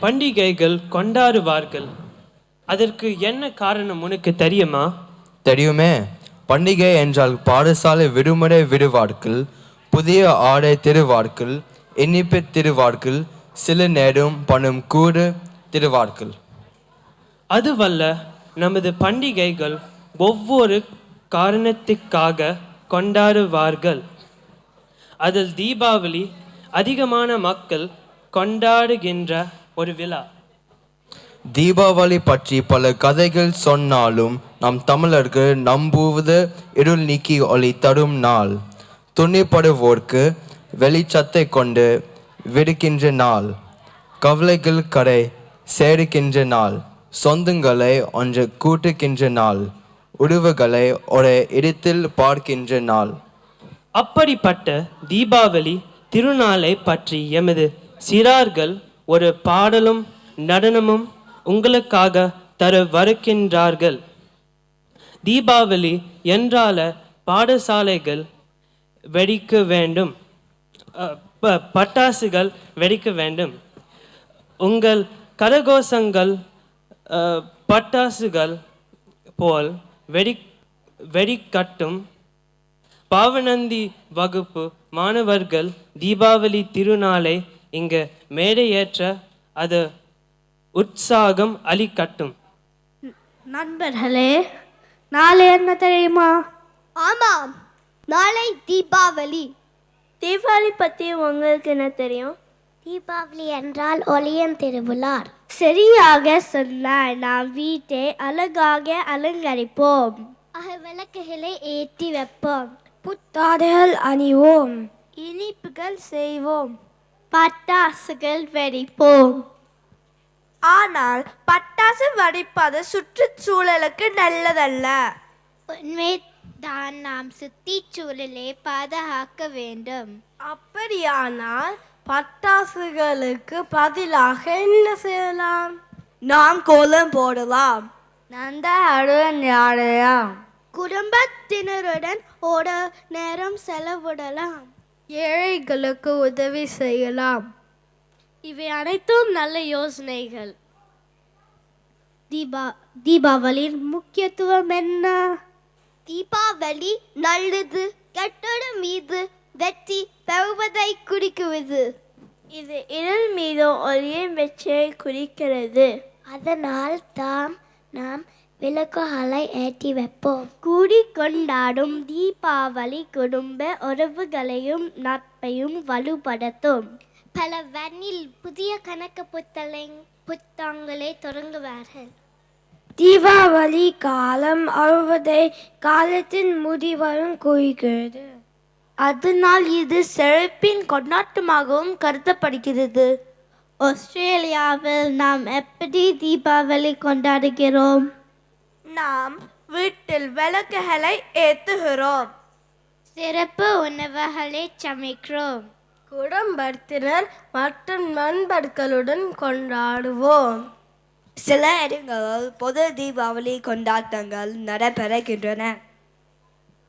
பண்டிகைகள் கொண்டாடுவார்கள். அதற்கு என்ன காரணம் உனக்கு தெரியுமா? தெரியுமே. பண்டிகை என்றால் பாடசாலை விடுமுறை விடுவார்கள், புதிய ஆடை திருவார்கள், இனிப்பு திருவார்கள், சில நேரம் பணம் கூடு திருவார்கள். அதுவல்ல, நமது பண்டிகைகள் ஒவ்வொரு காரணத்துக்காக கொண்டாடுவார்கள். அதில் தீபாவளி அதிகமான மக்கள் கொண்டாடுகின்ற ஒரு விழா. தீபாவளி பற்றி பல கதைகள் சொன்னாலும் நம் தமிழர்கள் நம்புவது இருள் நீக்கி ஒளி தரும் நாள், துணிப்படுவோர்க்கு வெளிச்சத்தை கொண்டு விடுக்கின்ற நாள், கவலைகள் கரை சேருகின்ற நாள், சொந்தங்களை ஒன்று கூட்டுகின்ற நாள், உறவுகளை ஒரு இடத்தில் பார்க்கின்ற நாள். அப்படிப்பட்ட தீபாவளி திருநாளை பற்றி எமது சிறார்கள் ஒரு பாடலும் நடனமும் உங்களுக்காக தர வருகின்றார்கள். தீபாவளி என்றால பாடசாலைகள் வெடிக்க வேண்டும், பட்டாசுகள் வெடிக்க வேண்டும். உங்கள் கரகோஷங்கள் பட்டாசுகள் போல் வெடிக்கட்டும். பாவனந்தி வகுப்பு மாணவர்கள் தீபாவளி திருநாளை இங்கு மேடையேற்ற அது உற்சாகம் அளிக்கட்டும். நண்பர்களே, நாளை என்ன தெரியுமா? ஆமாம், நாளை தீபாவளி. தீபாவளி பற்றி உங்களுக்கு என்ன தெரியும்? தீபாவளி என்றால் ஒளியின் திருவிழா. சரியாக சொன்னார். நாம் வீட்டை அழகாக அலங்கரிப்போம், விளக்குகளை ஏற்றி வைப்போம், புத்தாடைகள் அணிவோம், இனிப்புகள் செய்வோம், பட்டாசுகள் வெடிப்போம். ஆனால் பட்டாசு வெடிப்பது சுற்றுச்சூழலுக்கு நல்லதல்ல. உண்மைதான், நாம் சுற்றுச்சூழலை பாதுகாக்க வேண்டும். அப்படியானால் பட்டாசுகளுக்கு பதிலாக என்ன செய்யலாம்? நாம் கோலம் போடலாம், நந்தருடன் ஆடலாம், குடும்பத்தினருடன் ஒரு நேரம் செலவிடலாம், ஏழைகளுக்கு உதவி செய்யலாம். இவை அனைத்தும் நல்ல யோசனைகள். தீபாவளியின் முக்கியத்துவம் என்ன? தீபாவளி நல்லது கெட்டது மீது வெற்றி பெறுவதை குறிக்கிறது. இது இருள் மீது ஒளியின் வெற்றியை குறிக்கிறது. அதனால் நாம் விளக்குகளை ஏற்றி வைப்போம். கூடி கொண்டாடும் தீபாவளி குடும்ப உறவுகளையும் நட்பையும் வலுப்படுத்தும். பல வண்ணில் புதிய கணக்கு புத்தகங்களை தொடங்குவார்கள். தீபாவளி காலம் அறுவடை காலத்தின் முடிவரும் குறிக்கிறது. அதனால் இது செழிப்பின் கொண்டாட்டமாகவும் கருதப்படுகிறது. ஆஸ்திரேலியாவில் நாம் எப்படி தீபாவளி கொண்டாடுகிறோம்? நாம் வீட்டில் விளக்குகளை ஏற்றுகிறோம், சிறப்பு உணவுகளை சமைக்கிறோம், குடும்பத்தினர் மற்றும் நண்பர்களுடன் கொண்டாடுவோம். சில இடங்களில் பொது தீபாவளி கொண்டாட்டங்கள் நடைபெறுகின்றன.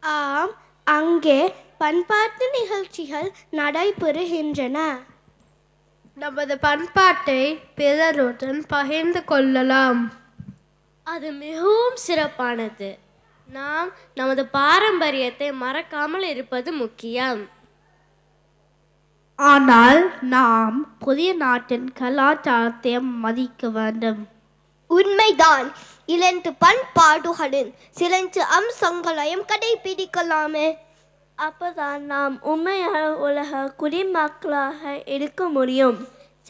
ஆம், அங்கே பண்பாட்டு நிகழ்ச்சிகள் நடைபெறுகின்றன. நமது பண்பாட்டை பிறருடன் பகிர்ந்து கொள்ளலாம், அது மிகவும் சிறப்பானது. நாம் நமது பாரம்பரியத்தை மறக்காமல் இருப்பது முக்கியம். ஆனால் நாம் புதிய நாட்டின் கலாச்சாரத்தை மதிக்க வேண்டும். உண்மைதான். இரண்டு பண்பாடுகளின் சிறந்த அம்சங்களையும் கடைபிடிக்கலாமே. அப்பதான் நாம் உண்மையான உலக குடிமக்களாக இருக்க முடியும்.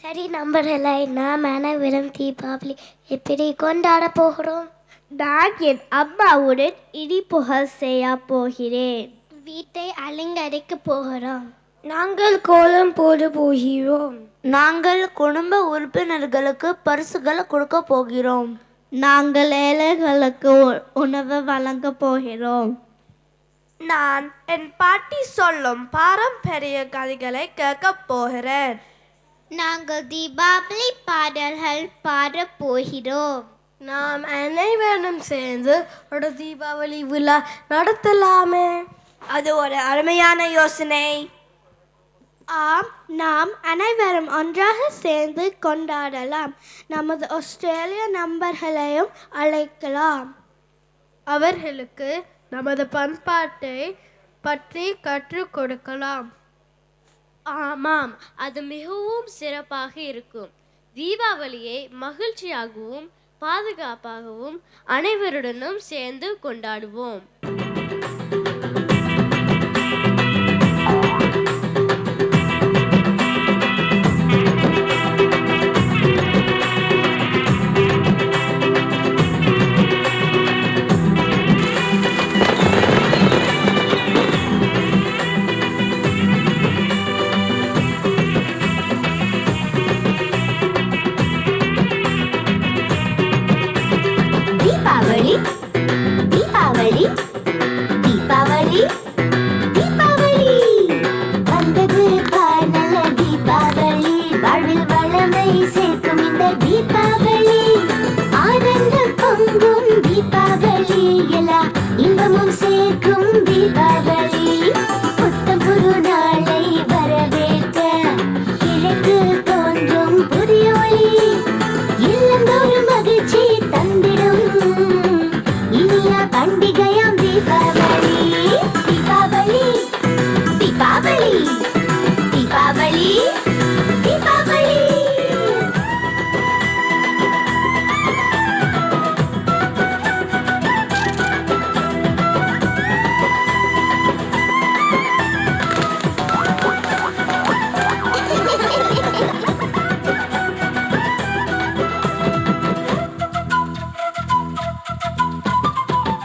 சரி நண்பர்களே, நாம் அனைவரும் தீபாவளி எப்படி கொண்டாட போகிறோம்? நான் என் அம்மாவுடன் இனிப்புகள் செய்ய போகிறேன். வீட்டை அலங்கரிக்க போகிறோம். நாங்கள் கோலம் போட போகிறோம். நாங்கள் குடும்ப உறுப்பினர்களுக்கு பரிசுகள் கொடுக்க போகிறோம். நாங்கள் ஏழைகளுக்கு உணவு வழங்க போகிறோம். நான் என் பாட்டி சொல்லும் பாரம்பரிய கதைகளை கேட்கப் போகிறேன். நாங்கள் தீபாவளி பாடல்கள் பாட போகிறோம். நாம் அனைவரும் சேர்ந்து ஒரு தீபாவளி விழா நடத்தலாமே. அது ஒரு அருமையான யோசனை. ஆம், நாம் அனைவரும் ஒன்றாக சேர்ந்து கொண்டாடலாம். நமது ஆஸ்திரேலிய நண்பர்களையும் அழைக்கலாம். அவர்களுக்கு நமது பண்பாட்டை பற்றி கற்றுக் கொடுக்கலாம். ஆமாம், அது மிகவும் சிறப்பாக இருக்கும். தீபாவளியை மகிழ்ச்சியாகவும் பாதுகாப்பாகவும் அனைவருடனும் சேர்ந்து கொண்டாடுவோம். தீபாவளி தீபாவளி தீபாவளி தீபாவளி வந்தது பார் நல்ல தீபாவளி, வாழ்வில் வளமை சேர்க்கும் இந்த தீபாவளி, ஆனந்தம் பொங்கும் தீபாவளி, எல்லா இன்பமும் சேர்க்கும் தீபாவளி, புத்தம் புது நாளை வரவேற்க கிழக்கு தோன்றும் புதிய ஒளி, இல்லந்தோறும் மகிழ்ச்சி தந்திடும் இனிய பண்டிகையாம் தீபாவளி. தீபாவளி தீபாவளி தீபாவளி தீபாவளி.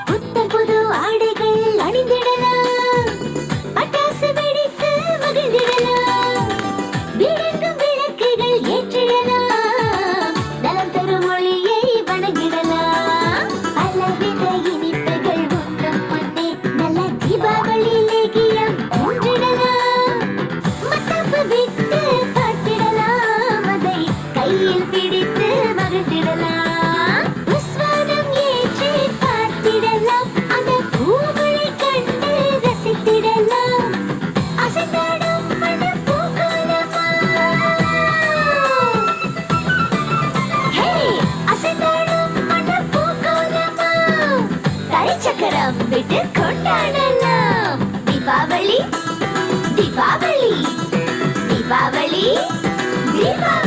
புத்தம் புது ஆடைகள் அணிந்திடலாம், பட்டாசு வெடித்து மகிழ்ந்திடலாம், விளங்கும் விளக்குகள் ஏற்றிடலாம், நலம் தரும் மொழியை வணங்கிடலாம், பலவித இனிப்புகள் உண்ணும் முன்னே நல்ல தீபாவளி லேகியம் ஒன்றிடலாம், மத்தாப்பு விட்டு பார்த்திடலாம், அதை கையில் பிடித்து மகிழ்ந்திடலாம், புஸ்வானம் ஏற்றி பார்த்திடலாம், அந்த பூவை கண்டு ரசித்திடலாம், அசைந்தாடும் மனம் பூகோளமா, ஹே அசைந்தாடும் மனம் பூகோளமா, கரைச்சக்கரம் விட்டு கொண்டாடலாம். தீபாவளி தீபாவளி தீபாவளி தீபாவளி.